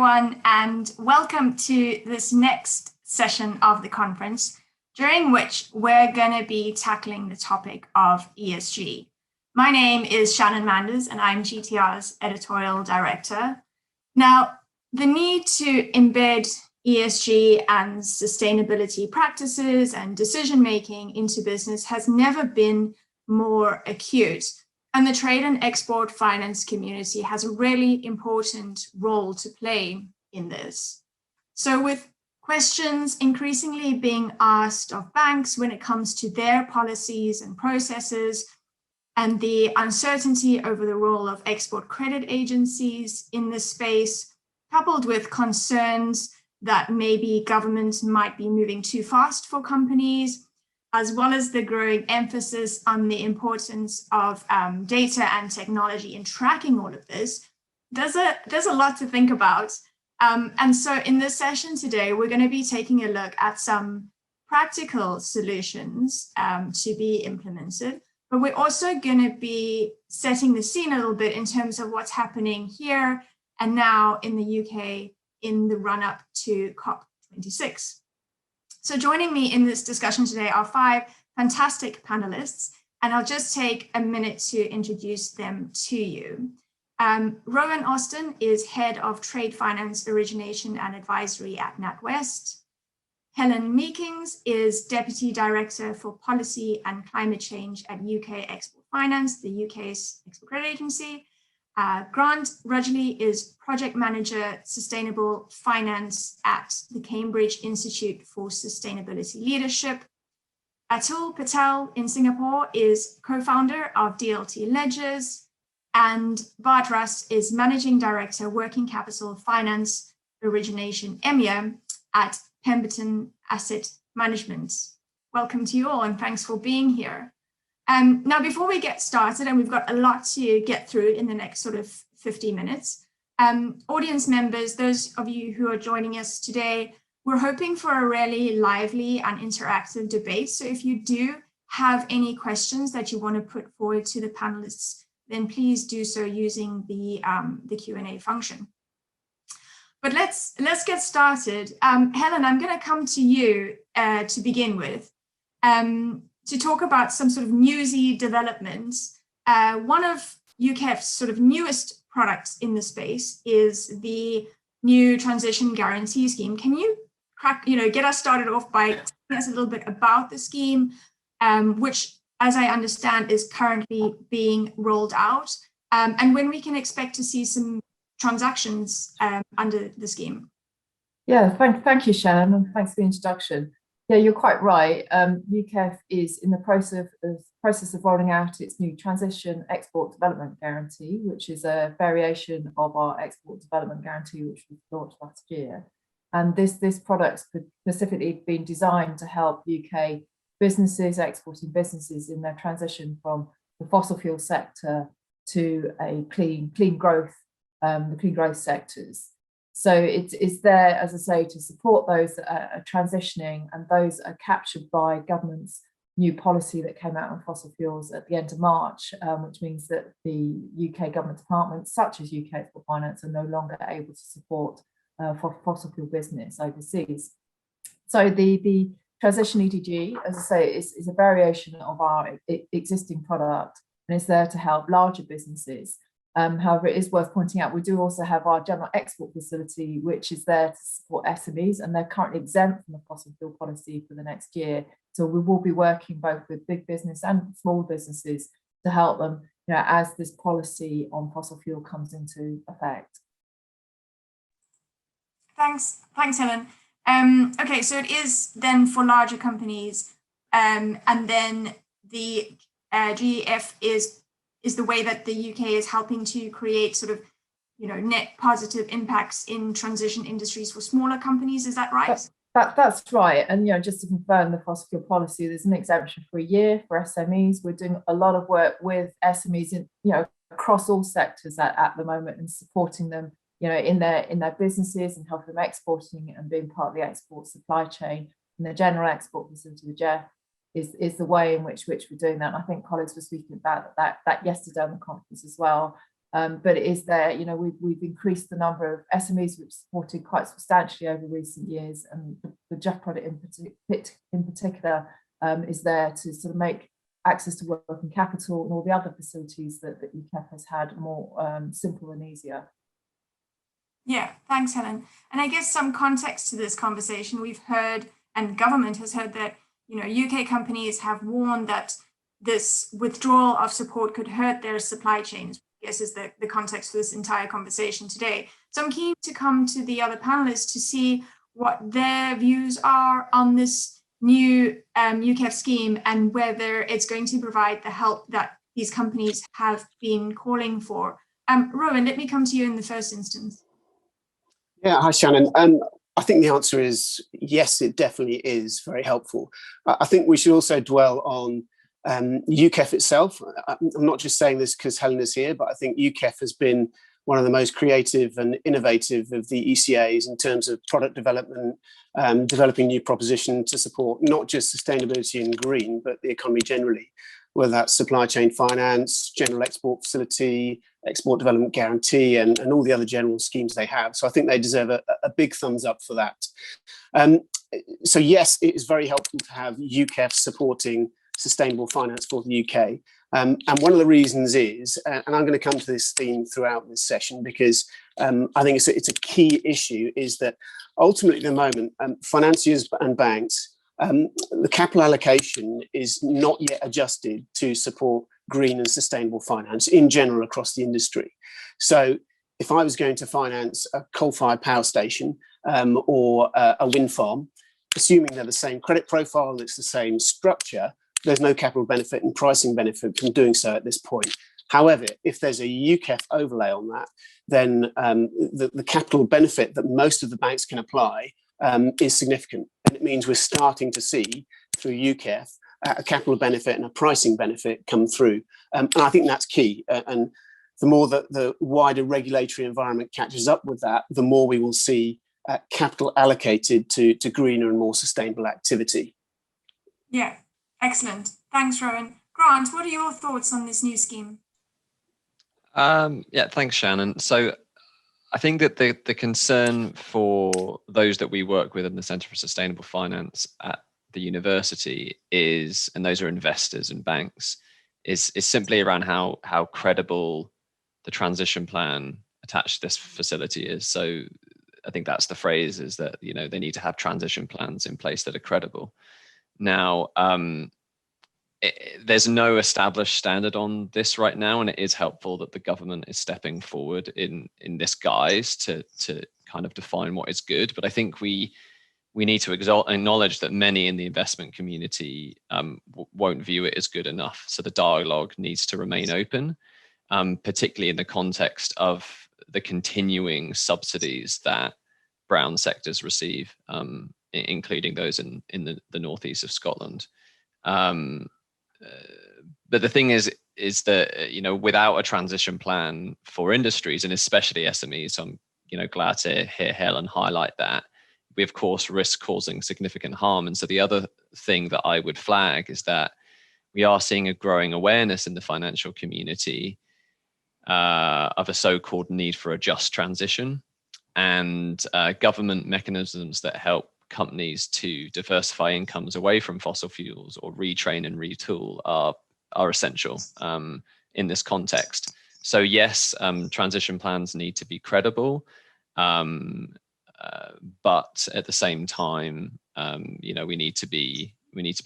everyone, and welcome to this next session of the conference, during which we're going to be tackling the topic of ESG. My name is Shannon Manders, and I'm GTR's editorial director. Now, the need to embed ESG and sustainability practices and decision-making into business has never been more acute. And the trade and export finance community has a really important role to play in this. So with questions increasingly being asked of banks when it comes to their policies and processes, and the uncertainty over the role of export credit agencies in this space, coupled with concerns that maybe governments might be moving too fast for companies, as well as the growing emphasis on the importance of data and technology in tracking all of this, there's a lot to think about. And so in this session today, we're going to be taking a look at some practical solutions to be implemented, but we're also going to be setting the scene a little bit in terms of what's happening here and now in the UK in the run-up to COP26. So joining me in this discussion today are 5 fantastic panelists, and I'll just take a minute to introduce them to you. Rowan Austin is Head of Trade Finance Origination and Advisory at NatWest. Helen Meekings is Deputy Director for Policy and Climate Change at UK Export Finance, the UK's export credit agency. Grant Rudgley is Project Manager, Sustainable Finance at the Cambridge Institute for Sustainability Leadership. Atul Patel in Singapore is co-founder of DLT Ledgers, and Bart Russ is Managing Director, Working Capital Finance Origination EMEA at Pemberton Asset Management. Welcome to you all, and thanks for being here. Now, before we get started, and we've got a lot to get through in the next sort of 50 minutes, audience members, those of you who are joining us today, we're hoping for a really lively and interactive debate. So if you do have any questions that you want to put forward to the panelists, then please do so using the Q&A function. But let's get started. Helen, I'm going to come to you to begin with. To talk about some sort of newsy developments. One of UKEF's sort of newest products in the space is the new transition guarantee scheme. Can you get us started off by telling us a little bit about the scheme, which, as I understand, is currently being rolled out, and when we can expect to see some transactions under the scheme? Yeah, thank you, Shannon, and thanks for the introduction. Yeah, you're quite right. UKEF is in the process of rolling out its new Transition Export Development Guarantee, which is a variation of our Export Development Guarantee, which was launched last year. And this product's specifically been designed to help UK businesses, exporting businesses, in their transition from the fossil fuel sector to a clean growth, the clean growth sectors. So it's there, as I say, to support those that are transitioning and those that are captured by government's new policy that came out on fossil fuels at the end of March, which means that the UK government departments, such as UK Export Finance, are no longer able to support for fossil fuel business overseas. So the Transition EDG, as I say, is a variation of our existing product, and is there to help larger businesses. However, it is worth pointing out, we do also have our general export facility, which is there to support SMEs, and they're currently exempt from the fossil fuel policy for the next year. So we will be working both with big business and small businesses to help them, as this policy on fossil fuel comes into effect. Thanks, Helen. Okay, so it is then for larger companies, and then the GEF is the way that the UK is helping to create sort of, net positive impacts in transition industries for smaller companies. Is that right? That's right. And, just to confirm the fossil fuel policy, there's an exemption for a year for SMEs. We're doing a lot of work with SMEs in, across all sectors at the moment, and supporting them, in their businesses, and helping them exporting and being part of the export supply chain. And the general export facility, the GEF, is the way in which we're doing that. And I think colleagues were speaking about that yesterday on the conference as well. But it is there. We've increased the number of SMEs we've supported quite substantially over recent years, and the JEF product in particular is there to sort of make access to working capital and all the other facilities that UKEF has had more simple and easier. Yeah, thanks, Helen. And I guess some context to this conversation, we've heard, and government has heard, that UK companies have warned that this withdrawal of support could hurt their supply chains. I guess is the context for this entire conversation today. So I'm keen to come to the other panelists to see what their views are on this new UKEF scheme and whether it's going to provide the help that these companies have been calling for. Rowan, let me come to you in the first instance. Yeah, hi Shannon. I think the answer is yes, it definitely is very helpful. I think we should also dwell on UKEF itself. I'm not just saying this because Helen is here, but I think UKEF has been one of the most creative and innovative of the ECAs in terms of product development, developing new propositions to support not just sustainability and green, but the economy generally, whether that's supply chain finance, general export facility, export development guarantee, and all the other general schemes they have. So I think they deserve a big thumbs up for that. So yes, it is very helpful to have UKEF supporting sustainable finance for the UK. And one of the reasons is, and I'm going to come to this theme throughout this session because I think it's a key issue, is that ultimately at the moment, financiers and banks, the capital allocation is not yet adjusted to support green and sustainable finance in general across the industry. So if I was going to finance a coal-fired power station or a wind farm, assuming they're the same credit profile and it's the same structure, there's no capital benefit and pricing benefit from doing so at this point. However, if there's a UKEF overlay on that, then the capital benefit that most of the banks can apply is significant. And it means we're starting to see through UKEF a capital benefit and a pricing benefit come through. And I think that's key. And the more that the wider regulatory environment catches up with that, the more we will see capital allocated to greener and more sustainable activity. Yeah, excellent. Thanks, Rowan. Grant, what are your thoughts on this new scheme? Yeah, thanks, Shannon. So I think that the concern for those that we work with in the Centre for Sustainable Finance at the university is, and those are investors and banks, is simply around how credible the transition plan attached to this facility is. So I think that's the phrase, is that, you know, they need to have transition plans in place that are credible. Now, there's no established standard on this right now, and it is helpful that the government is stepping forward in this guise to kind of define what is good. But I think we need to acknowledge that many in the investment community won't view it as good enough. So the dialogue needs to remain open, particularly in the context of the continuing subsidies that brown sectors receive, including those in the northeast of Scotland. But the thing is that, you know, without a transition plan for industries, and especially SMEs, so I'm, you know, glad to hear Helen highlight that, we of course risk causing significant harm. And so the other thing that I would flag is that we are seeing a growing awareness in the financial community of a so-called need for a just transition, and government mechanisms that help companies to diversify incomes away from fossil fuels or retrain and retool are essential in this context. So yes, transition plans need to be credible, but at the same time, you know, we need to be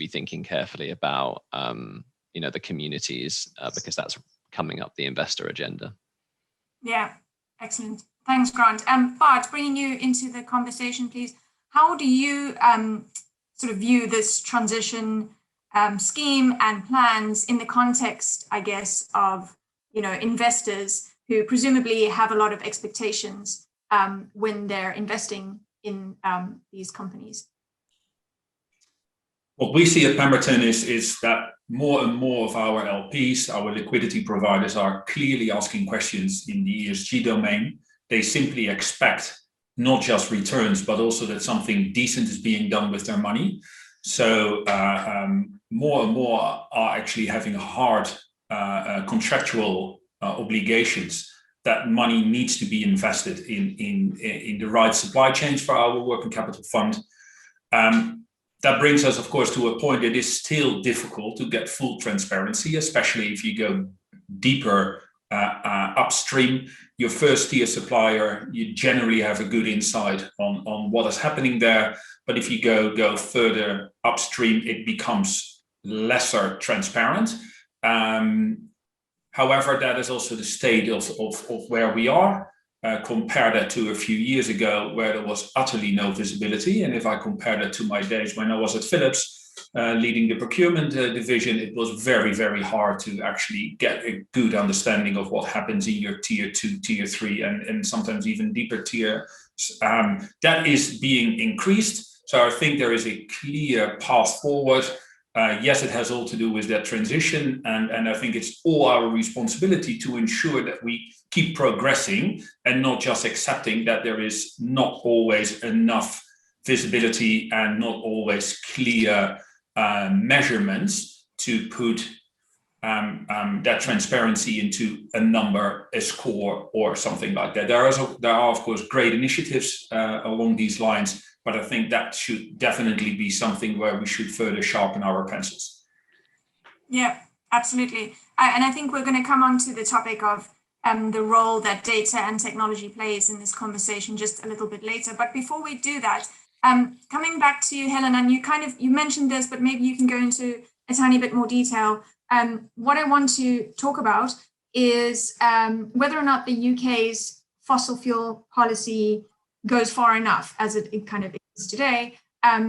thinking carefully about you know, the communities, because that's coming up the investor agenda. Yeah, excellent. Thanks, Grant. Bart, bringing you into the conversation, please. How do you sort of view this transition scheme and plans in the context, I guess, of, you know, investors who presumably have a lot of expectations when they're investing in these companies? What we see at Pemberton is that more and more of our LPs, our liquidity providers, are clearly asking questions in the ESG domain. They simply expect not just returns, but also that something decent is being done with their money. So more and more are actually having hard contractual obligations that money needs to be invested in the right supply chains for our working capital fund. That brings us, of course, to a point that is still difficult to get full transparency, especially if you go deeper upstream. Your first tier supplier, you generally have a good insight on what is happening there. But if you go further upstream, it becomes lesser transparent. However, that is also the state of where we are. Compare that to a few years ago where there was utterly no visibility. And if I compare that to my days when I was at Philips leading the procurement division, it was very, very hard to actually get a good understanding of what happens in your tier 2, tier 3, and sometimes even deeper tier. That is being increased. So I think there is a clear path forward. Yes, it has all to do with that transition. And I think it's all our responsibility to ensure that we keep progressing and not just accepting that there is not always enough visibility and not always clear measurements to put that transparency into a number, a score, or something like that. There are, of course, great initiatives along these lines, but I think that should definitely be something where we should further sharpen our pencils. Yeah, absolutely. And I think we're going to come on to the topic of the role that data and technology plays in this conversation just a little bit later. But before we do that, coming back to you, Helen, and you mentioned this, but maybe you can go into a tiny bit more detail. What I want to talk about is whether or not the UK's fossil fuel policy goes far enough as it kind of is today.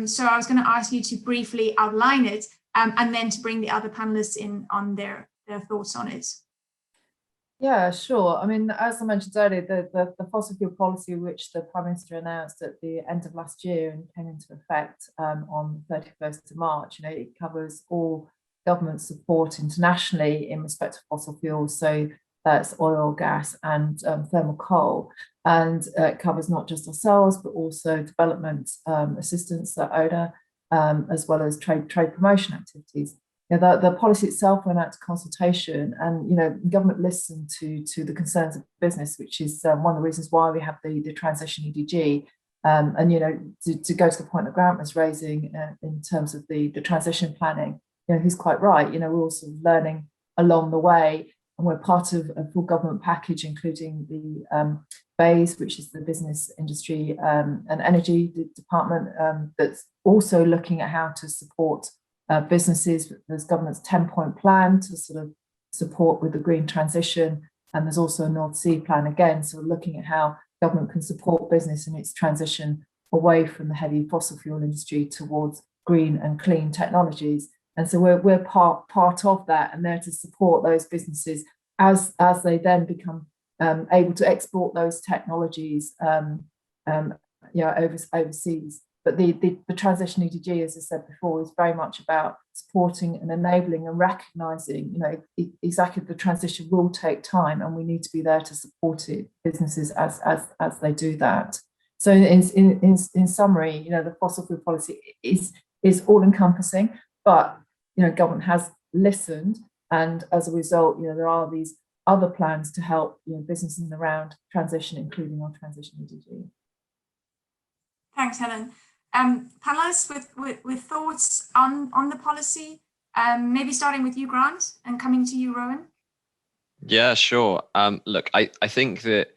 So I was going to ask you to briefly outline it and then to bring the other panelists in on their thoughts on it. Yeah, sure. I mean, as I mentioned earlier, the fossil fuel policy, which the Prime Minister announced at the end of last year and came into effect on the 31st of March, it covers all government support internationally in respect to fossil fuels. So that's oil, gas, and thermal coal. And it covers not just ourselves, but also development assistance, that ODA, as well as trade promotion activities. The policy itself went out to consultation, and government listened to the concerns of business, which is one of the reasons why we have the transition EDG. To go to the point that Grant was raising in terms of the transition planning, he's quite right. We're also learning along the way, and we're part of a full government package, including the BEIS, which is the Business, Industry and Energy Department, that's also looking at how to support businesses. There's government's 10-point plan to sort of support with the green transition, and there's also a North Sea plan again, so looking at how government can support business in its transition away from the heavy fossil fuel industry towards green and clean technologies. And so we're part of that, and there to support those businesses as they then become able to export those technologies overseas. But the transition EDG, as I said before, is very much about supporting and enabling and recognising, exactly the transition will take time, and we need to be there to support it, businesses as they do that. So in summary, the fossil fuel policy is all encompassing, but government has listened, and as a result, there are these other plans to help businesses around transition, including our transition EDG. Thanks, Helen. Panelists with thoughts on the policy, maybe starting with you, Grant, and coming to you, Rowan. Yeah, sure. Look, I think that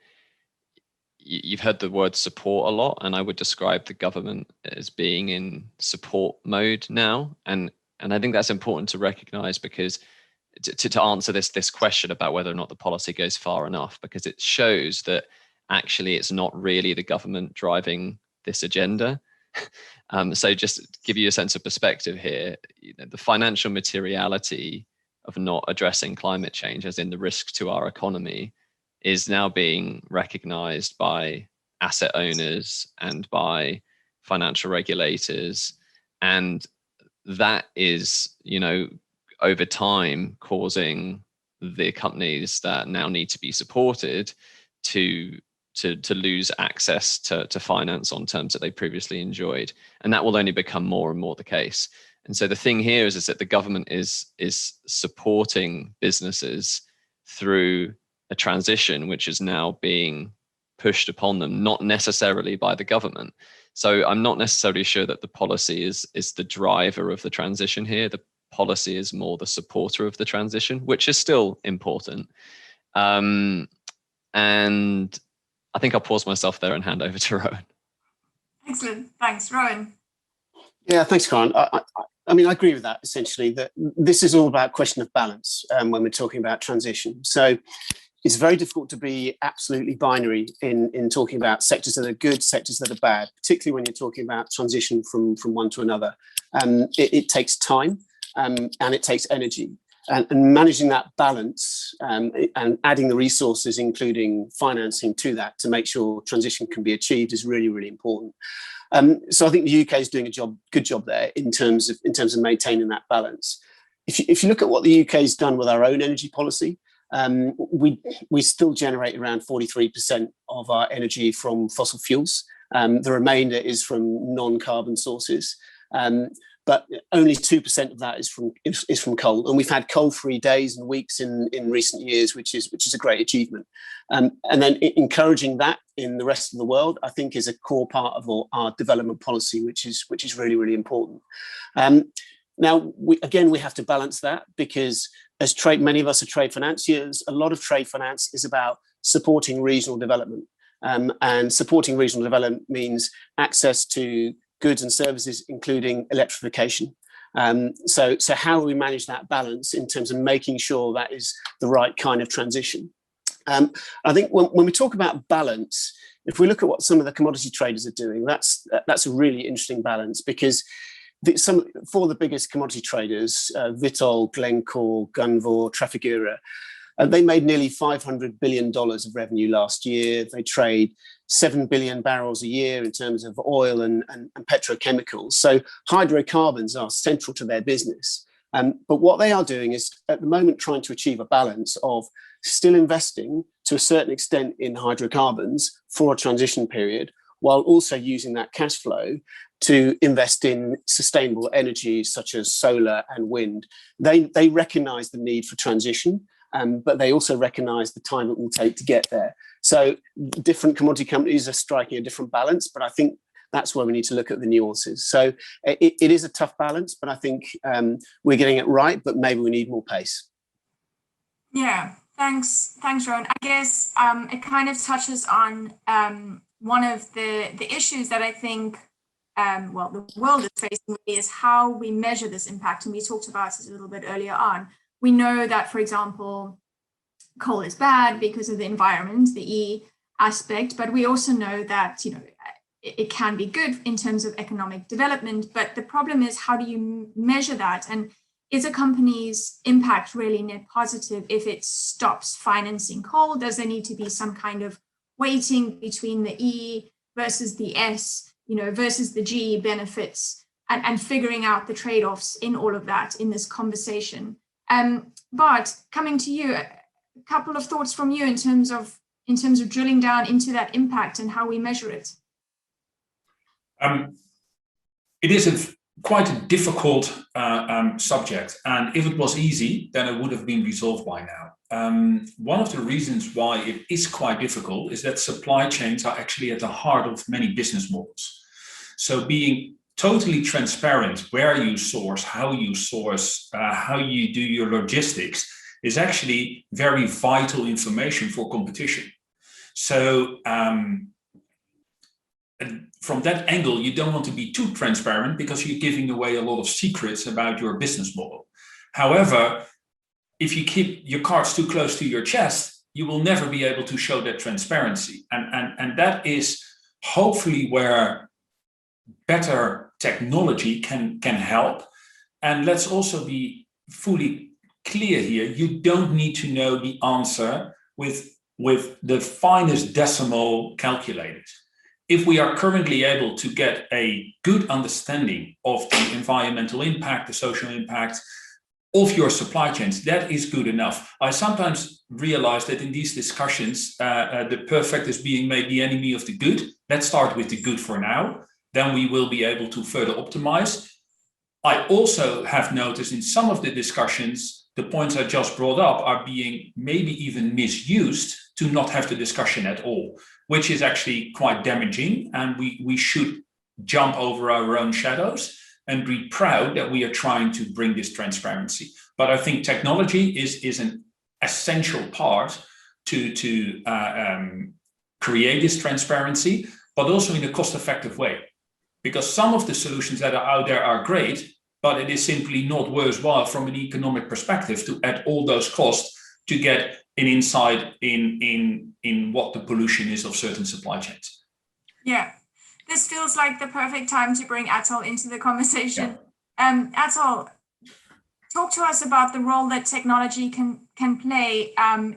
you've heard the word support a lot, and I would describe the government as being in support mode now. And I think that's important to recognise, because to answer this question about whether or not the policy goes far enough, because it shows that actually it's not really the government driving this agenda. So just to give you a sense of perspective here, the financial materiality of not addressing climate change, as in the risk to our economy, is now being recognized by asset owners and by financial regulators. And that is, over time causing the companies that now need to be supported to lose access to finance on terms that they previously enjoyed. And that will only become more and more the case. And so the thing here is that the government is supporting businesses through a transition which is now being pushed upon them, not necessarily by the government. So I'm not necessarily sure that the policy is the driver of the transition here. The policy is more the supporter of the transition, which is still important. And I think I'll pause myself there and hand over to Rowan. Excellent. Thanks, Rowan. Yeah, thanks, Karen. I mean, I agree with that, essentially, that this is all about question of balance when we're talking about transition. So it's very difficult to be absolutely binary in talking about sectors that are good, sectors that are bad, particularly when you're talking about transition from one to another. It takes time and it takes energy. And managing that balance and adding the resources, including financing to that, to make sure transition can be achieved is really, really important. So I think the UK is doing a good job there in terms of maintaining that balance. If you look at what the UK has done with our own energy policy, we still generate around 43% of our energy from fossil fuels. The remainder is from non-carbon sources. But only 2% of that is from coal, and we've had coal-free days and weeks in recent years, which is a great achievement. And then encouraging that in the rest of the world, I think, is a core part of our development policy, which is really, really important. Now, we have to balance that, because as many of us are trade financiers, a lot of trade finance is about supporting regional development, and supporting regional development means access to goods and services, including electrification. So how do we manage that balance in terms of making sure that is the right kind of transition? I think when we talk about balance, if we look at what some of the commodity traders are doing, that's a really interesting balance, because for the biggest commodity traders, Vitol, Glencore, Gunvor, Trafigura, they made nearly $500 billion of revenue last year. They trade 7 billion barrels a year in terms of oil and petrochemicals. So hydrocarbons are central to their business. But what they are doing is, at the moment, trying to achieve a balance of still investing to a certain extent in hydrocarbons for a transition period, while also using that cash flow to invest in sustainable energy such as solar and wind. They recognise the need for transition, but they also recognise the time it will take to get there. So different commodity companies are striking a different balance, but I think that's where we need to look at the nuances. So it is a tough balance, but I think we're getting it right, but maybe we need more pace. Yeah, thanks, Rowan. I guess it kind of touches on one of the issues that I think the world is facing, is how we measure this impact. And we talked about it a little bit earlier on. We know that, for example, coal is bad because of the environment, the E aspect, but we also know that, it can be good in terms of economic development. But the problem is, how do you measure that? And is a company's impact really net positive if it stops financing coal? Does there need to be some kind of weighting between the E versus the S, versus the G benefits, and figuring out the trade-offs in all of that in this conversation? But coming to you, a couple of thoughts from you in terms of drilling down into that impact and how we measure it. It is quite a difficult subject, and if it was easy, then it would have been resolved by now. One of the reasons why it is quite difficult is that supply chains are actually at the heart of many business models. So being totally transparent where you source, how you do your logistics is actually very vital information for competition. So from that angle, you don't want to be too transparent, because you're giving away a lot of secrets about your business model. However, if you keep your cards too close to your chest, you will never be able to show that transparency. And that is hopefully where better technology can help. And let's also be fully clear here. You don't need to know the answer with the finest decimal calculated. If we are currently able to get a good understanding of the environmental impact, the social impact of your supply chains, that is good enough. I sometimes realize that in these discussions, the perfect is being made the enemy of the good. Let's start with the good for now. Then we will be able to further optimize. I also have noticed in some of the discussions the points I just brought up are being maybe even misused to not have the discussion at all, which is actually quite damaging. And we should jump over our own shadows and be proud that we are trying to bring this transparency. But I think technology is an essential part to create this transparency, but also in a cost-effective way. Because some of the solutions that are out there are great, but it is simply not worthwhile from an economic perspective to add all those costs to get an insight in what the pollution is of certain supply chains. Yeah, this feels like the perfect time to bring Atul into the conversation. Yeah. Atul, talk to us about the role that technology can play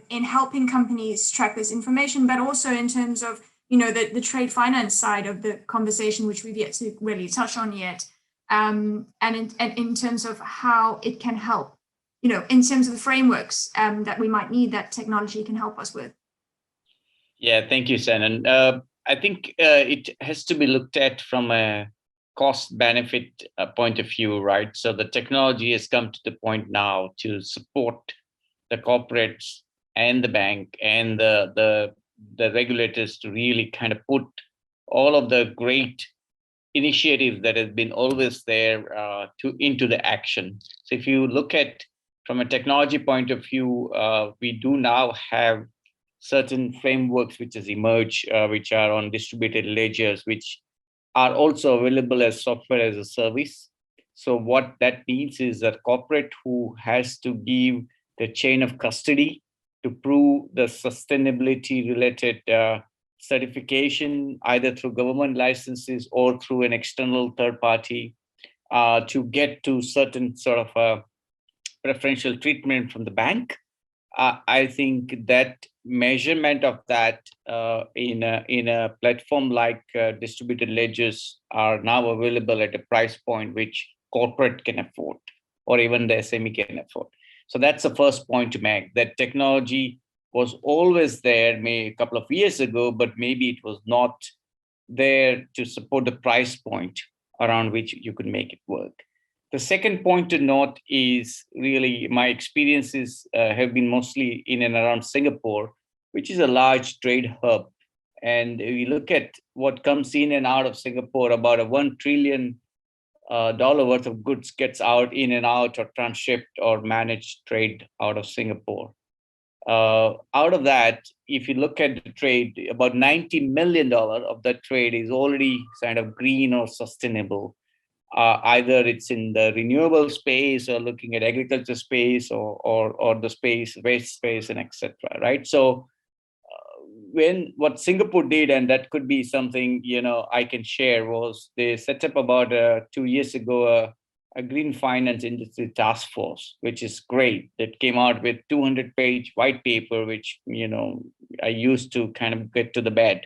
in helping companies track this information, but also in terms of the trade finance side of the conversation, which we've yet to really touch on yet. And in terms of how it can help, in terms of the frameworks that we might need that technology can help us with. Yeah, thank you, Shannon. I think it has to be looked at from a cost-benefit point of view, right? So the technology has come to the point now to support the corporates and the bank and the regulators to really kind of put all of the great initiatives that has been always there into the action. So if you look at from a technology point of view, we do now have certain frameworks which has emerged, which are on distributed ledgers, which are also available as software as a service. So what that means is that corporate who has to give the chain of custody to prove the sustainability related certification, either through government licenses or through an external third party, to get to certain sort of preferential treatment from the bank. I think that measurement of that in a platform like distributed ledgers are now available at a price point which corporate can afford, or even the SME can afford. So that's the first point to make, that technology was always there maybe a couple of years ago, but maybe it was not there to support the price point around which you could make it work. The second point to note is really my experiences have been mostly in and around Singapore, which is a large trade hub. And if you look at what comes in and out of Singapore, about a $1 trillion worth of goods gets out in and out or transshipped or managed trade out of Singapore. Out of that, if you look at the trade, about $90 million of that trade is already kind of green or sustainable. Either it's in the renewable space or looking at agriculture space or the space, waste space, and etc. Right? So when what Singapore did, and that could be something I can share, was they set up about 2 years ago a green finance industry task force, which is great. That came out with 200-page white paper, which I used to kind of get to the bed.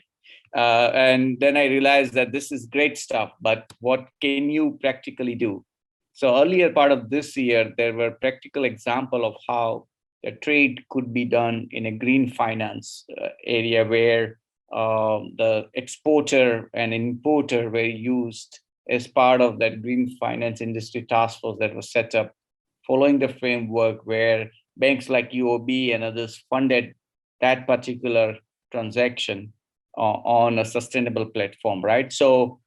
And then I realized that this is great stuff, but what can you practically do? So earlier part of this year, there were practical example of how the trade could be done in a green finance area where the exporter and importer were used as part of that green finance industry task force that was set up following the framework where banks like UOB and others funded that particular transaction on a sustainable platform, right? So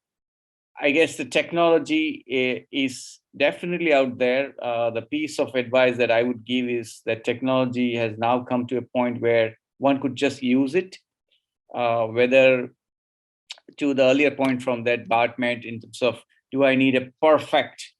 I guess the technology is definitely out there. The piece of advice that I would give is that technology has now come to a point where one could just use it, whether to the earlier point from that Bart made in terms of, do I need a perfect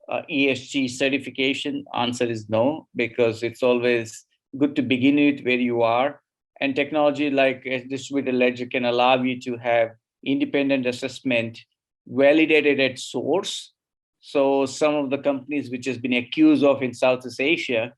ESG certification? Answer is no, because it's always good to begin with where you are. And technology like a distributed ledger can allow you to have independent assessment validated at source. So some of the companies which has been accused of in Southeast Asia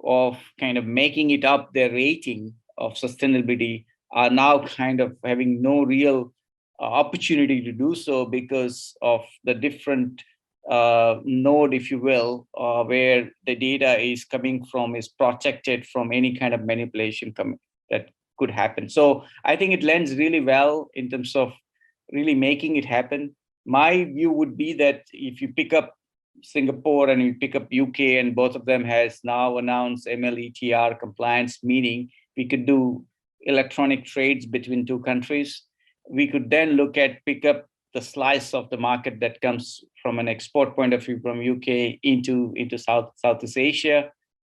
of kind of making it up their rating of sustainability are now kind of having no real opportunity to do so because of the different node, if you will, where the data is coming from is protected from any kind of manipulation that could happen. So I think it lends really well in terms of really making it happen. My view would be that if you pick up Singapore and you pick up UK, and both of them has now announced MLETR compliance, meaning we could do electronic trades between two countries. We could then look at pick up the slice of the market that comes from an export point of view from UK into Southeast Asia,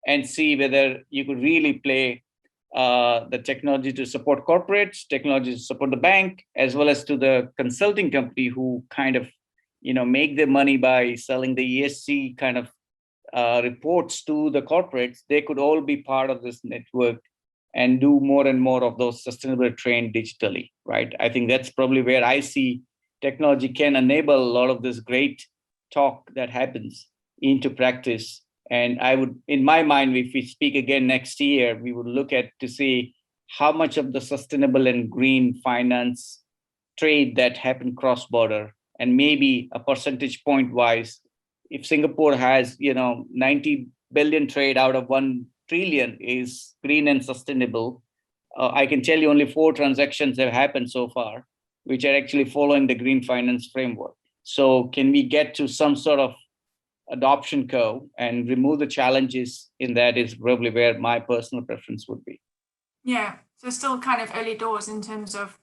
and see whether you could really play the technology to support corporates, technology to support the bank, as well as to the consulting company who kind of, make their money by selling the ESG kind of reports to the corporates. They could all be part of this network and do more and more of those sustainable trade digitally, right? I think that's probably where I see technology can enable a lot of this great talk that happens into practice. And I would, in my mind, if we speak again next year, we would look at to see how much of the sustainable and green finance trade that happened cross-border, and maybe a percentage point wise, if Singapore has, 90 billion trade out of 1 trillion is green and sustainable, I can tell you only 4 transactions have happened so far, which are actually following the green finance framework. So can we get to some sort of adoption curve and remove the challenges in that is probably where my personal preference would be. Yeah, so still kind of early doors in terms of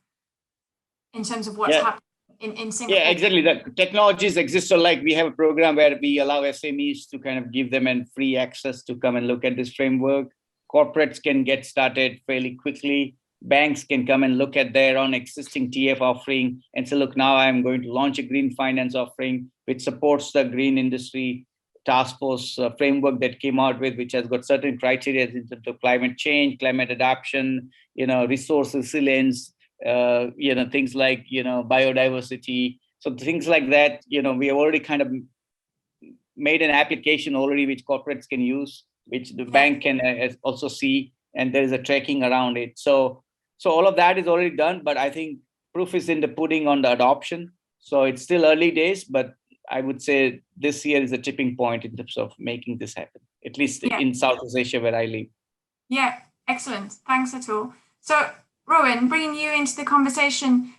what's happening in Singapore. Yeah, exactly. The technologies exist. So like we have a program where we allow SMEs to kind of give them free access to come and look at this framework. Corporates can get started fairly quickly. Banks can come and look at their own existing TF offering and say, look, now I'm going to launch a green finance offering, which supports the green industry task force framework that came out with, which has got certain criteria in terms of climate change, climate adaptation, resource resilience, things like, biodiversity. So things like that, we have already kind of made an application already, which corporates can use, which the bank can also see, and there is a tracking around it. So all of that is already done, but I think proof is in the pudding on the adoption. So it's still early days, but I would say this year is a tipping point in terms of making this happen, at least in Southeast Asia where I live. Yeah, excellent. Thanks, Atul. So Rowan, bringing you into the conversation,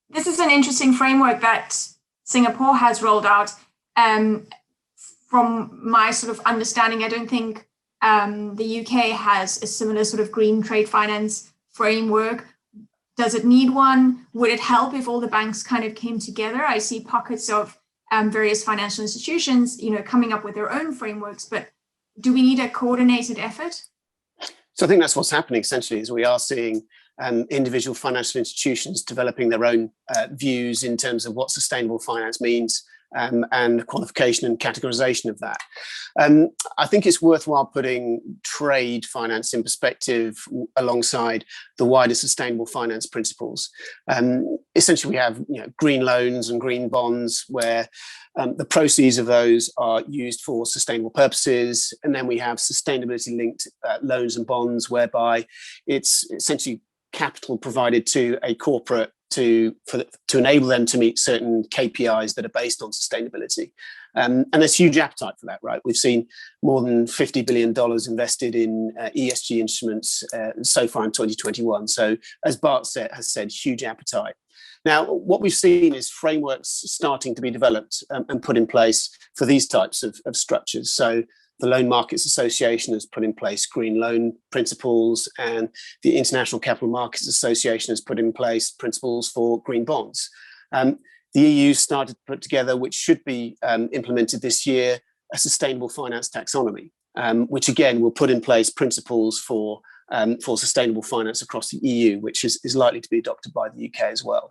this is an interesting framework that Singapore has rolled out. From my sort of understanding, I don't think the UK has a similar sort of green trade finance framework. Does it need one? Would it help if all the banks kind of came together? I see pockets of various financial institutions, coming up with their own frameworks, but do we need a coordinated effort? So I think that's what's happening essentially, is we are seeing individual financial institutions developing their own views in terms of what sustainable finance means, and qualification and categorization of that. I think it's worthwhile putting trade finance in perspective alongside the wider sustainable finance principles. Essentially, we have green loans and green bonds where the proceeds of those are used for sustainable purposes. And then we have sustainability linked loans and bonds whereby it's essentially capital provided to a corporate to enable them to meet certain KPIs that are based on sustainability. And there's huge appetite for that, right? We've seen more than $50 billion invested in ESG instruments so far in 2021. So as Bart has said, huge appetite. Now, what we've seen is frameworks starting to be developed and put in place for these types of structures. So the Loan Markets Association has put in place green loan principles, and the International Capital Markets Association has put in place principles for green bonds. The EU started to put together, which should be implemented this year, a sustainable finance taxonomy, which again will put in place principles for sustainable finance across the EU, which is likely to be adopted by the UK as well.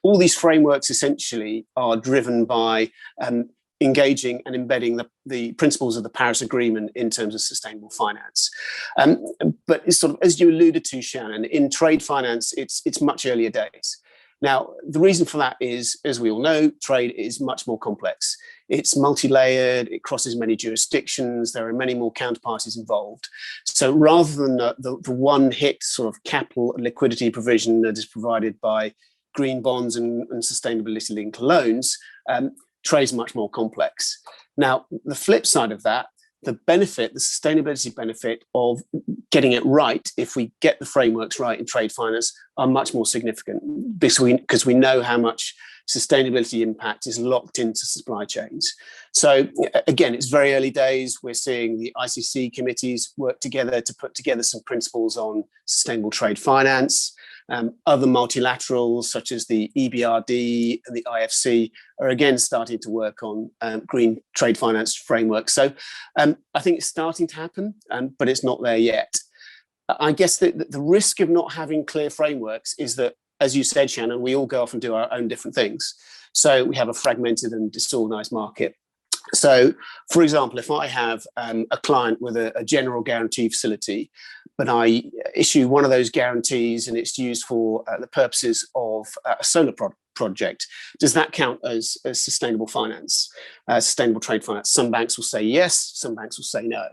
All these frameworks essentially are driven by engaging and embedding the principles of the Paris Agreement in terms of sustainable finance. But it's sort of, as you alluded to, Shannon, in trade finance, it's much earlier days. Now, the reason for that is, as we all know, trade is much more complex. It's multi-layered, it crosses many jurisdictions, there are many more counterparties involved. So rather than the one-hit sort of capital and liquidity provision that is provided by green bonds and sustainability-linked loans, trade is much more complex. Now, the flip side of that, the sustainability benefit of getting it right, if we get the frameworks right in trade finance, are much more significant because we know how much sustainability impact is locked into supply chains. So again, it's very early days. We're seeing the ICC committees work together to put together some principles on sustainable trade finance. Other multilaterals such as the EBRD and the IFC are again starting to work on green trade finance frameworks. So I think it's starting to happen, but it's not there yet. I guess the risk of not having clear frameworks is that, as you said, Shannon, we all go off and do our own different things. So we have a fragmented and disorganized market. So, for example, if I have a client with a general guarantee facility, but I issue one of those guarantees and it's used for the purposes of a solar project, does that count as sustainable finance, sustainable trade finance? Some banks will say yes, some banks will say no.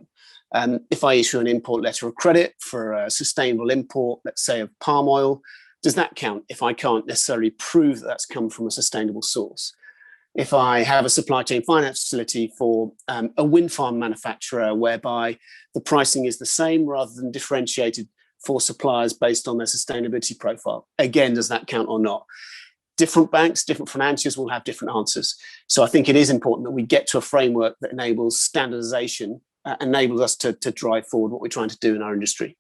If I issue an import letter of credit for a sustainable import, let's say of palm oil, does that count if I can't necessarily prove that that's come from a sustainable source? If I have a supply chain finance facility for a wind farm manufacturer whereby the pricing is the same rather than differentiated for suppliers based on their sustainability profile, again, does that count or not? Different banks, different financiers will have different answers. So I think it is important that we get to a framework that enables standardization, enables us to drive forward what we're trying to do in our industry.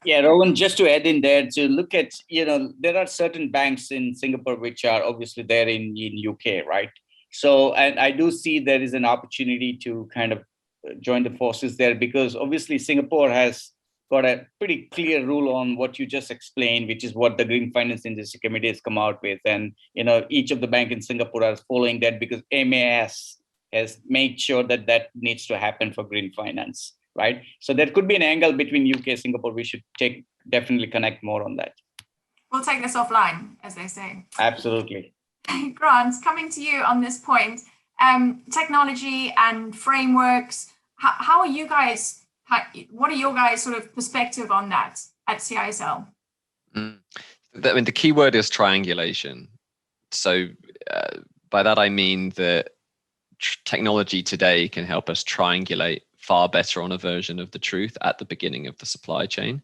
Yeah, Rowan, just to add in there, to look at, there are certain banks in Singapore which are obviously there in UK, right? So, and I do see there is an opportunity to kind of join the forces there, because obviously Singapore has got a pretty clear rule on what you just explained, which is what the Green Finance Industry Committee has come out with. And, each of the banks in Singapore are following that because MAS has made sure that that needs to happen for green finance. Right. So there could be an angle between UK and Singapore. We should definitely connect more on that. We'll take this offline, as they say. Absolutely. Grant, coming to you on this point, technology and frameworks, how are you guys, what are your guys' sort of perspective on that at CISL? The key word is triangulation. So by that, I mean that technology today can help us triangulate far better on a version of the truth at the beginning of the supply chain.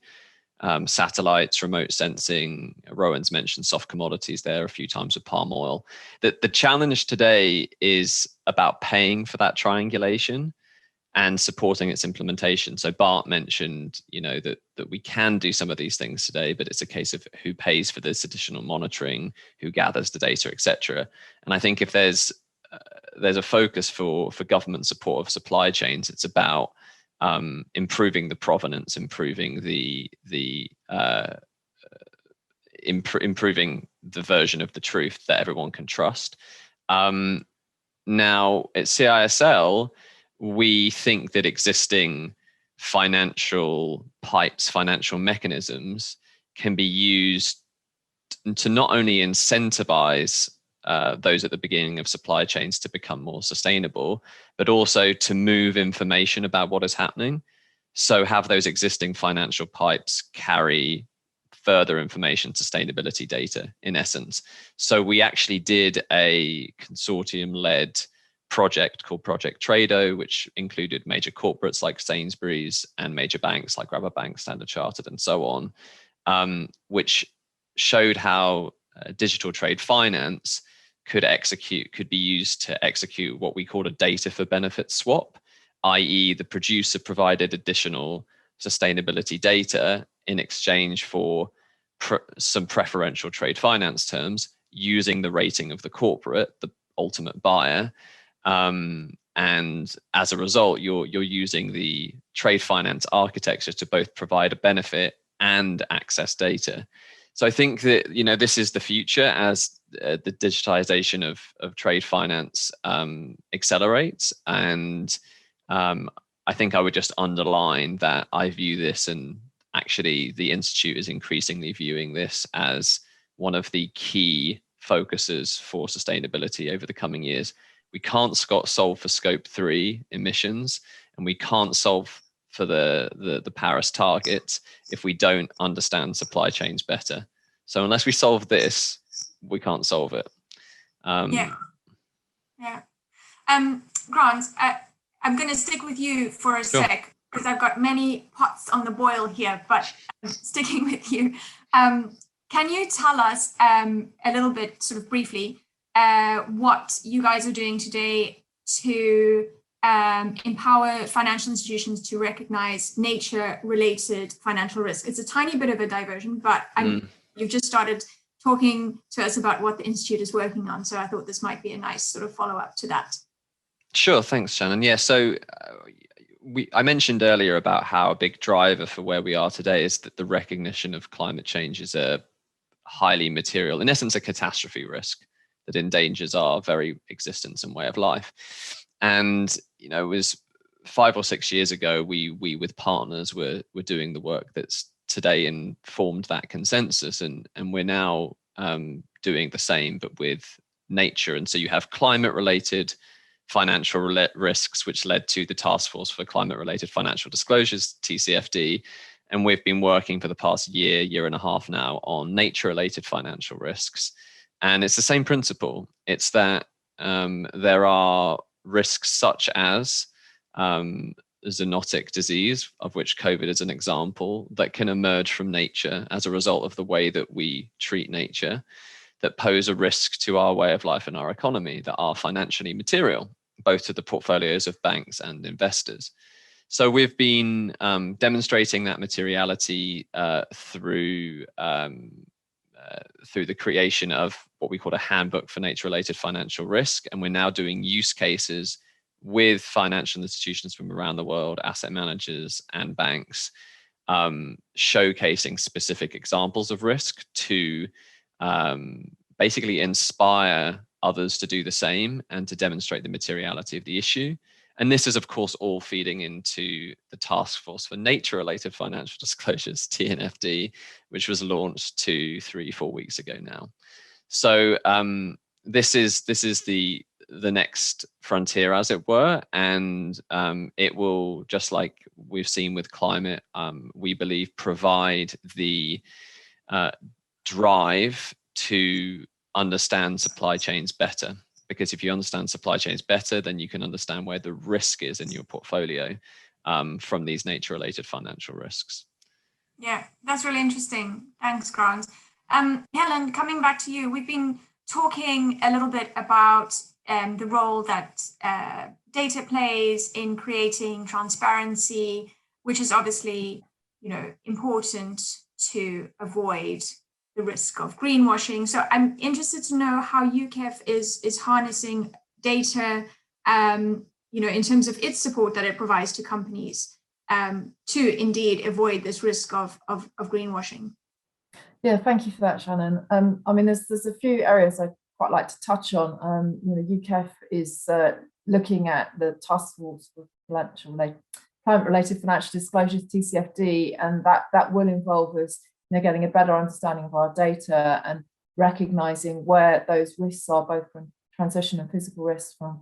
Satellites, remote sensing, Rowan's mentioned soft commodities there a few times with palm oil. The challenge today is about paying for that triangulation and supporting its implementation. So Bart mentioned, that we can do some of these things today, but it's a case of who pays for this additional monitoring, who gathers the data, etc. And I think if there's a focus for government support of supply chains, it's about improving the provenance, improving improving the version of the truth that everyone can trust. Now at CISL, we think that existing financial pipes, financial mechanisms can be used to not only incentivize those at the beginning of supply chains to become more sustainable, but also to move information about what is happening. So have those existing financial pipes carry further information, sustainability data, in essence. So we actually did a consortium-led project called Project Trado, which included major corporates like Sainsbury's and major banks like Rabobank, Standard Chartered, and so on, which showed how digital trade finance could be used to execute what we call a data for benefit swap, i.e. the producer provided additional sustainability data in exchange for some preferential trade finance terms using the rating of the corporate, the ultimate buyer. And as a result, you're using the trade finance architecture to both provide a benefit and access data. So I think that, this is the future as the digitization of trade finance accelerates. And I think I would just underline that I view this, and actually the Institute is increasingly viewing this as one of the key focuses for sustainability over the coming years. We can't solve for scope 3 emissions, and we can't solve for the Paris targets if we don't understand supply chains better. So unless we solve this, we can't solve it. Yeah. Grant, I'm going to stick with you for a sec, because I've got many pots on the boil here, but I'm sticking with you. Can can you tell us a little bit, sort of briefly, what you guys are doing today to empower financial institutions to recognize nature-related financial risk? It's a tiny bit of a diversion, but you've just started talking to us about what the Institute is working on. So I thought this might be a nice sort of follow-up to that. Sure, thanks, Shannon. Yeah, so I mentioned earlier about how a big driver for where we are today is that the recognition of climate change is a highly material, in essence, a catastrophe risk that endangers our very existence and way of life. And, you know, it was 5 or 6 years ago, we with partners were doing the work that's today informed that consensus, and we're now doing the same, but with nature. And so you have climate-related financial risks, which led to the Task Force for Climate-Related Financial Disclosures, TCFD. And we've been working for the past year and a half now on nature-related financial risks. And it's the same principle. It's that there are risks such as zoonotic disease, of which COVID is an example, that can emerge from nature as a result of the way that we treat nature, that pose a risk to our way of life and our economy, that are financially material, both to the portfolios of banks and investors. So we've been demonstrating that materiality through the creation of what we call a handbook for nature-related financial risk. And we're now doing use cases with financial institutions from around the world, asset managers and banks, showcasing specific examples of risk to basically inspire others to do the same and to demonstrate the materiality of the issue. And this is, of course, all feeding into the Task Force for Nature-Related Financial Disclosures, TNFD, which was launched 2, 3, 4 weeks ago now. So this is the next frontier, as it were, and it will, just like we've seen with climate, we believe, provide the drive to understand supply chains better. Because if you understand supply chains better, then you can understand where the risk is in your portfolio from these nature-related financial risks. Yeah, that's really interesting. Thanks, Grant. Helen, coming back to you, we've been talking a little bit about the role that data plays in creating transparency, which is obviously, you know, important to avoid the risk of greenwashing. So I'm interested to know how UKEF is harnessing data, you know, in terms of its support that it provides to companies to indeed avoid this risk of greenwashing. Yeah, thank you for that, Shannon. I mean, there's a few areas I'd quite like to touch on. You know, UKEF is looking at the Task Force for Climate-Related Financial Disclosures, TCFD, and that will involve us, you know, getting a better understanding of our data and recognizing where those risks are, both from transition and physical risks from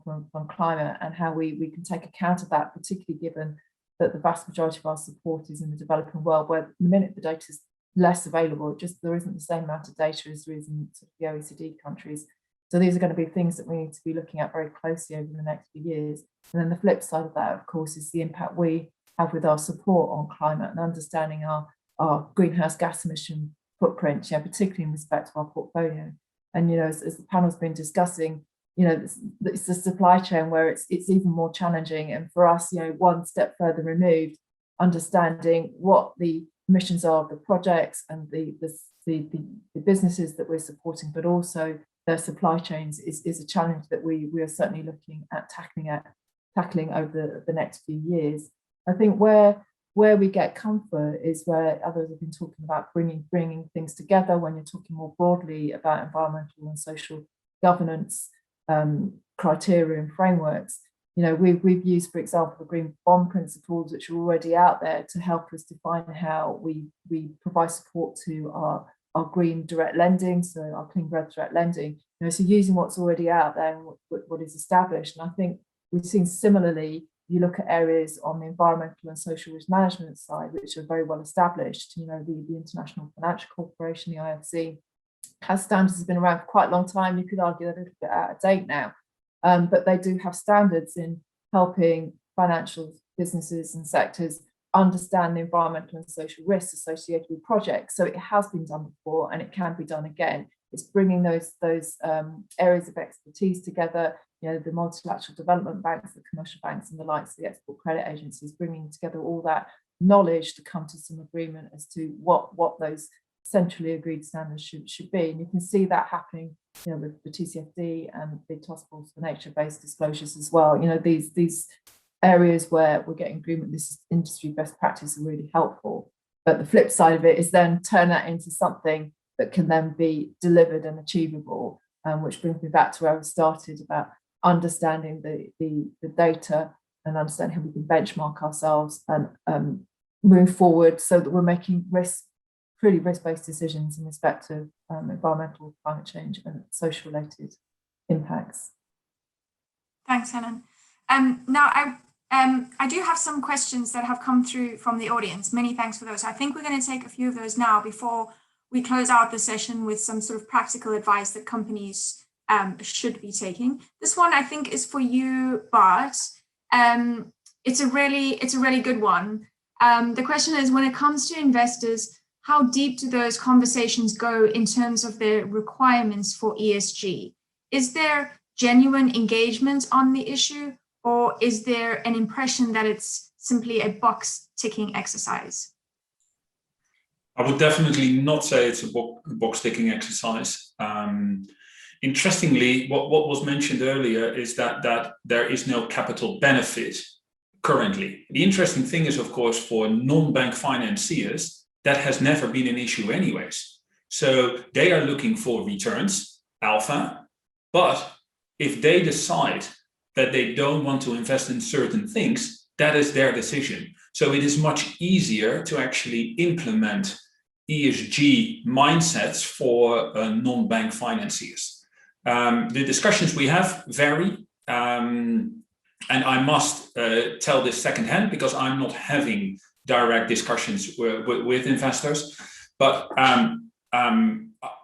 climate, and how we can take account of that, particularly given that the vast majority of our support is in the developing world, where the minute the data is less available, there isn't the same amount of data as there is in sort of the OECD countries. So these are going to be things that we need to be looking at very closely over the next few years. And then the flip side of that, of course, is the impact we have with our support on climate and understanding our greenhouse gas emission footprint, you know, particularly in respect to our portfolio. And, you know, as the panel's been discussing, you know, it's the supply chain where it's even more challenging. And for us, you know, one step further removed, understanding what the emissions are of the projects and the businesses that we're supporting, but also their supply chains is a challenge that we are certainly looking at tackling over the next few years. I think where we get comfort is where others have been talking about bringing things together. When you're talking more broadly about environmental and social governance criteria and frameworks, you know, we've used, for example, the green bond principles, which are already out there, to help us define how we provide support to our green direct lending, so our clean growth direct lending. You know, so using what's already out there and what is established. And I think we've seen similarly, you look at areas on the environmental and social risk management side, which are very well established. You know, the International Financial Corporation, the IFC, has standards, has been around for quite a long time. You could argue they're a little bit out of date now, but they do have standards in helping financial businesses and sectors understand the environmental and social risks associated with projects. So it has been done before and it can be done again. It's bringing those areas of expertise together, the multilateral development banks, the commercial banks and the likes, the export credit agencies, bringing together all that knowledge to come to some agreement as to what those centrally agreed standards should be. And you can see that happening, with the TCFD and the Task Force for Nature-Based Disclosures as well. These areas where we're getting agreement, this is industry best practice, are really helpful. But the flip side of it is then turn that into something that can then be delivered and achievable, which brings me back to where I started about understanding the data and understanding how we can benchmark ourselves and move forward so that we're making risk-based decisions in respect of environmental, climate change and social related impacts. Thanks, Helen. Now I do have some questions that have come through from the audience. Many thanks for those. I think we're going to take a few of those now before we close out the session with some sort of practical advice that companies should be taking. This one I think is for you, Bart. It's a really good one. The question is, when it comes to investors, how deep do those conversations go in terms of their requirements for ESG? Is there genuine engagement on the issue, or is there an impression that it's simply a box ticking exercise? I would definitely not say it's a box ticking exercise. Interestingly, what was mentioned earlier is that there is no capital benefit currently. The interesting thing is, of course, for non-bank financiers, that has never been an issue anyways. So they are looking for returns, alpha, but if they decide that they don't want to invest in certain things, that is their decision. So it is much easier to actually implement ESG mindsets for non-bank financiers. The discussions we have vary, and I must tell this secondhand because I'm not having direct discussions with investors, but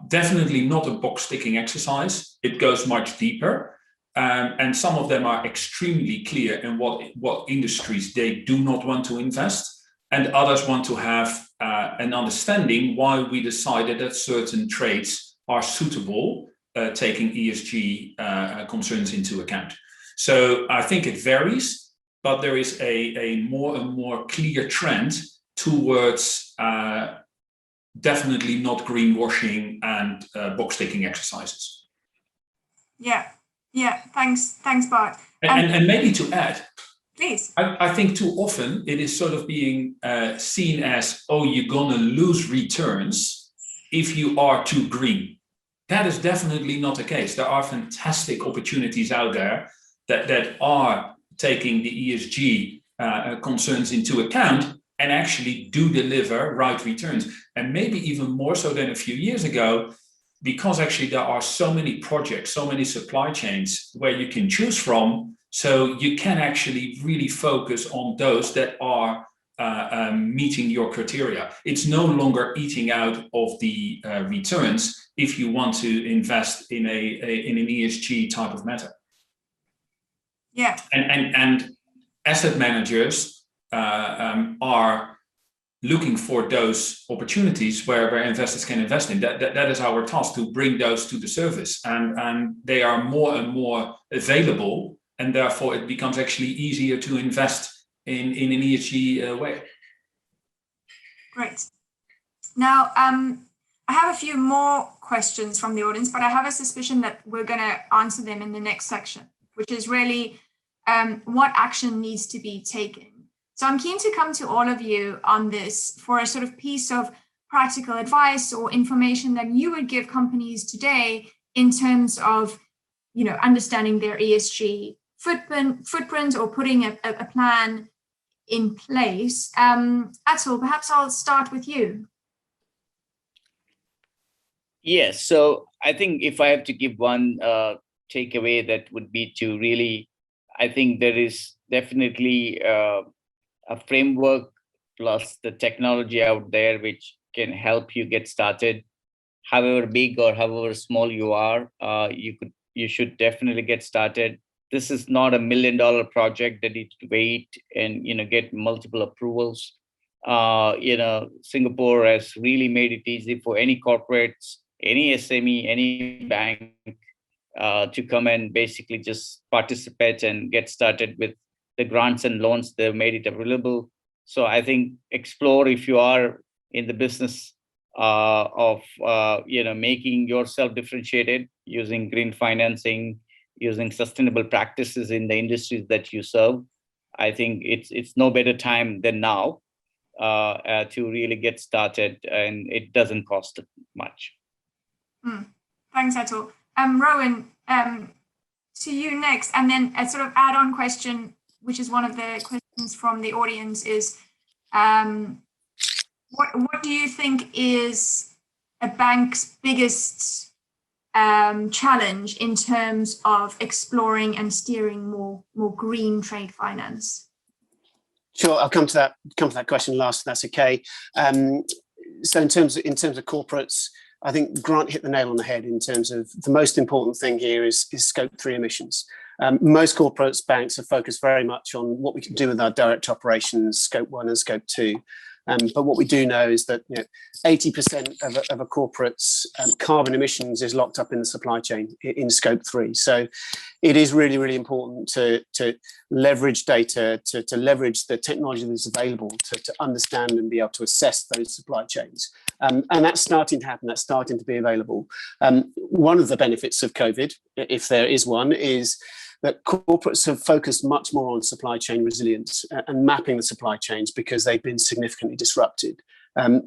definitely not a box-ticking exercise. It goes much deeper, and some of them are extremely clear in what industries they do not want to invest, and others want to have an understanding why we decided that certain trades are suitable, taking ESG concerns into account. So I think it varies, but there is a more and more clear trend towards definitely not greenwashing and box-ticking exercises. Yeah. Thanks, Bart. And maybe to add, please. I think too often it is sort of being seen as, oh, you're gonna lose returns if you are too green. That is definitely not the case. There are fantastic opportunities out there that are taking the ESG concerns into account and actually do deliver right returns. And maybe even more so than a few years ago, because actually there are so many projects, so many supply chains where you can choose from. So you can actually really focus on those that are meeting your criteria. It's no longer eating out of the returns if you want to invest in an ESG type of matter. Yeah. And asset managers are looking for those opportunities where investors can invest in. That is our task, to bring those to the surface, and they are more and more available, and therefore it becomes actually easier to invest in an ESG way. Great. Now, I have a few more questions from the audience, but I have a suspicion that we're going to answer them in the next section, which is really what action needs to be taken. So I'm keen to come to all of you on this for a sort of piece of practical advice or information that you would give companies today in terms of, understanding their ESG footprint or putting a plan in place. Atul, perhaps I'll start with you. Yes, so I think if I have to give one takeaway, that would be to really, I think there is definitely a framework plus the technology out there which can help you get started. However big or however small you are, you should definitely get started. This is not $1 million project that needs to wait and get multiple approvals. Singapore has really made it easy for any corporates, any SME, any bank to come and basically just participate and get started with the grants and loans. They've made it available. So I think explore if you are in the business of making yourself differentiated using green financing, using sustainable practices in the industries that you serve. I think it's no better time than now to really get started, and it doesn't cost much. Thanks, Atul. Rowan, to you next, and then a sort of add-on question, which is one of the questions from the audience, is what do you think is a bank's biggest challenge in terms of exploring and steering more green trade finance? Sure, I'll come to that question last, if that's okay. So in terms of corporates, I think Grant hit the nail on the head in terms of the most important thing here is scope 3 emissions. Most corporates, banks are focused very much on what we can do with our direct operations, scope 1 and scope 2. But what we do know is that 80% of a corporate's carbon emissions is locked up in the supply chain in scope 3. So it is really, really important to leverage data, to leverage the technology that's available to understand and be able to assess those supply chains. And that's starting to happen, that's starting to be available. One of the benefits of COVID, if there is one, is that corporates have focused much more on supply chain resilience and mapping the supply chains because they've been significantly disrupted.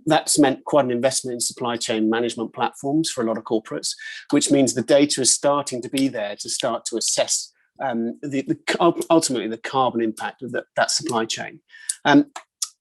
That's meant quite an investment in supply chain management platforms for a lot of corporates, which means the data is starting to be there to start to assess ultimately the carbon impact of that supply chain.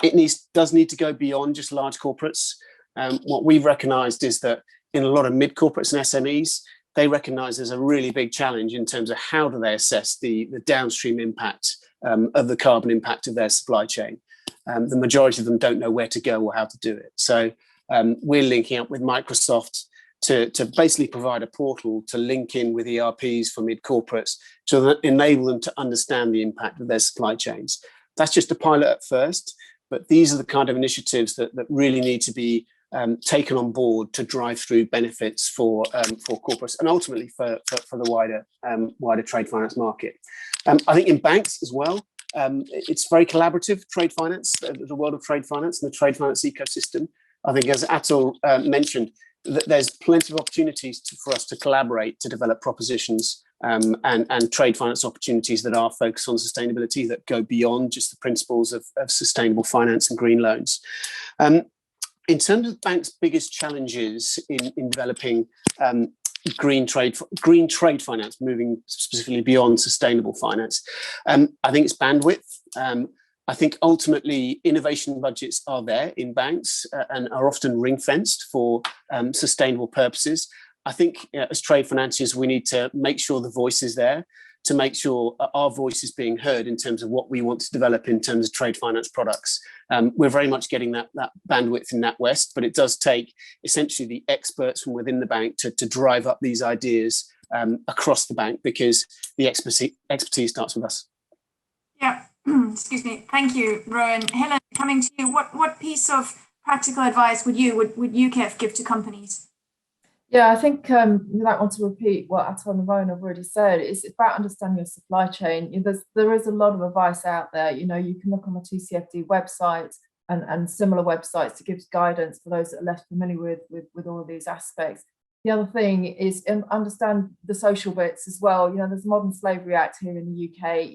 It does need to go beyond just large corporates. What we've recognised is that in a lot of mid-corporates and SMEs, they recognise there's a really big challenge in terms of how do they assess the downstream impact of the carbon impact of their supply chain. The majority of them don't know where to go or how to do it. So we're linking up with Microsoft to basically provide a portal to link in with ERPs for mid-corporates to enable them to understand the impact of their supply chains. That's just a pilot at first, but these are the kind of initiatives that really need to be taken on board to drive through benefits for corporates and ultimately for the wider trade finance market. I think in banks as well, it's very collaborative, trade finance, the world of trade finance and the trade finance ecosystem. I think, as Atul mentioned, that there's plenty of opportunities for us to collaborate to develop propositions and trade finance opportunities that are focused on sustainability, that go beyond just the principles of sustainable finance and green loans. In terms of banks' biggest challenges in developing green trade finance, moving specifically beyond sustainable finance, I think it's bandwidth. I think ultimately innovation budgets are there in banks and are often ring-fenced for sustainable purposes. I think as trade financiers, we need to make sure the voice is there, to make sure our voice is being heard in terms of what we want to develop in terms of trade finance products. We're very much getting that bandwidth in NatWest, but it does take essentially the experts from within the bank to drive up these ideas across the bank, because the expertise starts with us. Yeah, excuse me. Thank you, Rowan. Helen, coming to you, what piece of practical advice would UKEF give to companies? Yeah, I think without wanting to repeat what Atul and Rowan have already said, it's about understanding your supply chain. There is a lot of advice out there. You can look on the TCFD website and similar websites to give guidance for those that are less familiar with all of these aspects. The other thing is understand the social bits as well. There's Modern Slavery Act here in the UK.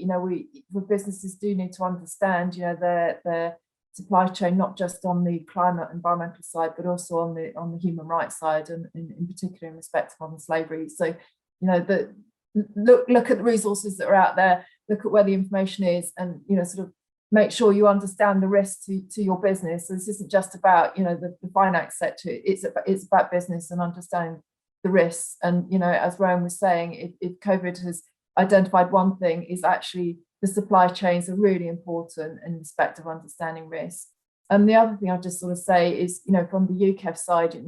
The businesses do need to understand, their supply chain, not just on the climate environmental side, but also on the human rights side, and in particular in respect to modern slavery. So, look at the resources that are out there, look at where the information is, and sort of make sure you understand the risks to your business. So this isn't just about the finance sector. It's about business and understanding the risks. And as Rowan was saying, if COVID has identified one thing, is actually the supply chains are really important in respect of understanding risk. And the other thing I'll just sort of say is, from the UKEF side,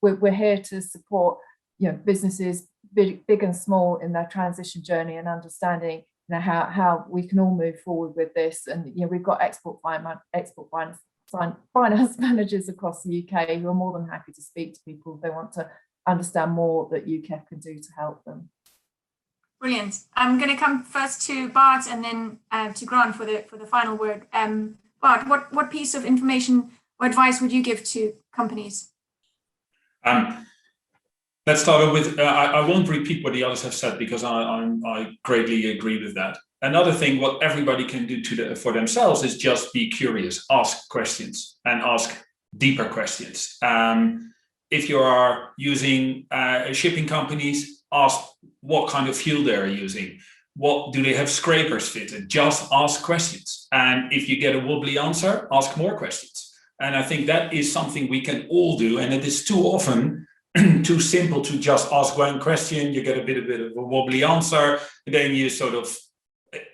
we're here to support, businesses big and small in their transition journey and understanding how we can all move forward with this. And we've got export finance managers across the UK who are more than happy to speak to people if they want to understand more that UKEF can do to help them. Brilliant. I'm going to come first to Bart and then to Grant for the final word. Bart, what piece of information or advice would you give to companies? Let's start with, I won't repeat what the others have said because I greatly agree with that. Another thing, what everybody can do for themselves is just be curious, ask questions and ask deeper questions. If you are using shipping companies, ask what kind of fuel they're using. What do they have scrapers fitted? Just ask questions. And if you get a wobbly answer, ask more questions. And I think that is something we can all do. And it is too often too simple to just ask one question, you get a bit of a wobbly answer, then you sort of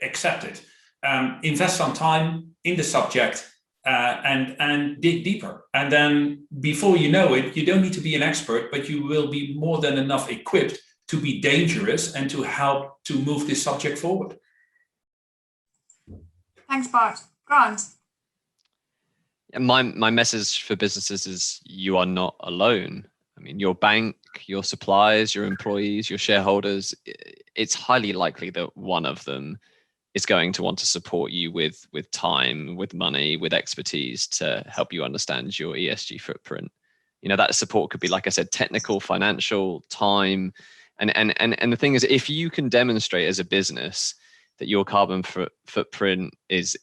accept it. Invest some time in the subject and dig deeper. And then before you know it, you don't need to be an expert, but you will be more than enough equipped to be dangerous and to help to move this subject forward. Thanks, Bart. Grant? My message for businesses is you are not alone. I mean, your bank, your suppliers, your employees, your shareholders, it's highly likely that one of them is going to want to support you with time, with money, with expertise to help you understand your ESG footprint. That support could be, like I said, technical, financial, time. And the thing is, if you can demonstrate as a business that your carbon footprint is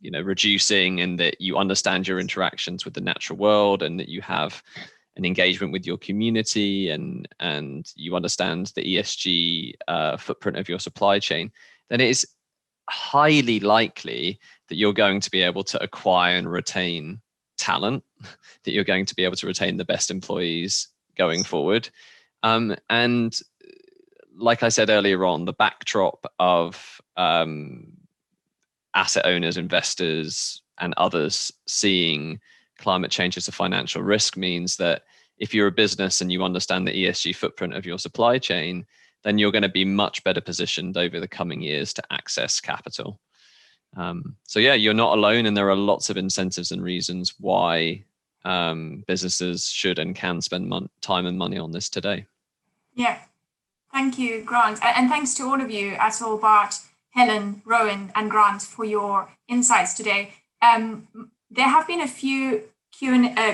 reducing, and that you understand your interactions with the natural world, and that you have an engagement with your community, and you understand the ESG footprint of your supply chain, then it is highly likely that you're going to be able to acquire and retain talent, that you're going to be able to retain the best employees going forward. And like I said earlier on, the backdrop of asset owners, investors, and others seeing climate change as a financial risk means that if you're a business and you understand the ESG footprint of your supply chain, then you're going to be much better positioned over the coming years to access capital. So yeah, you're not alone, and there are lots of incentives and reasons why businesses should and can spend time and money on this today. Yeah, thank you, Grant. And thanks to all of you, Atul, Bart, Helen, Rowan, and Grant, for your insights today. There have been a few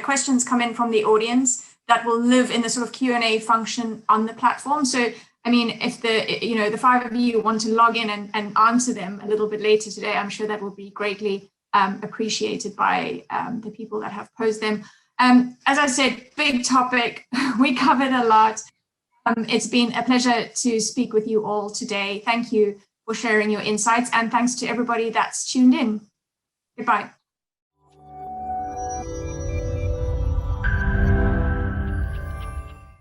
questions come in from the audience that will live in the sort of Q&A function on the platform. So, I mean, if the five of you want to log in and answer them a little bit later today, I'm sure that will be greatly appreciated by the people that have posed them. As I said, big topic. We covered a lot. It's been a pleasure to speak with you all today. Thank you for sharing your insights, and thanks to everybody that's tuned in. Goodbye.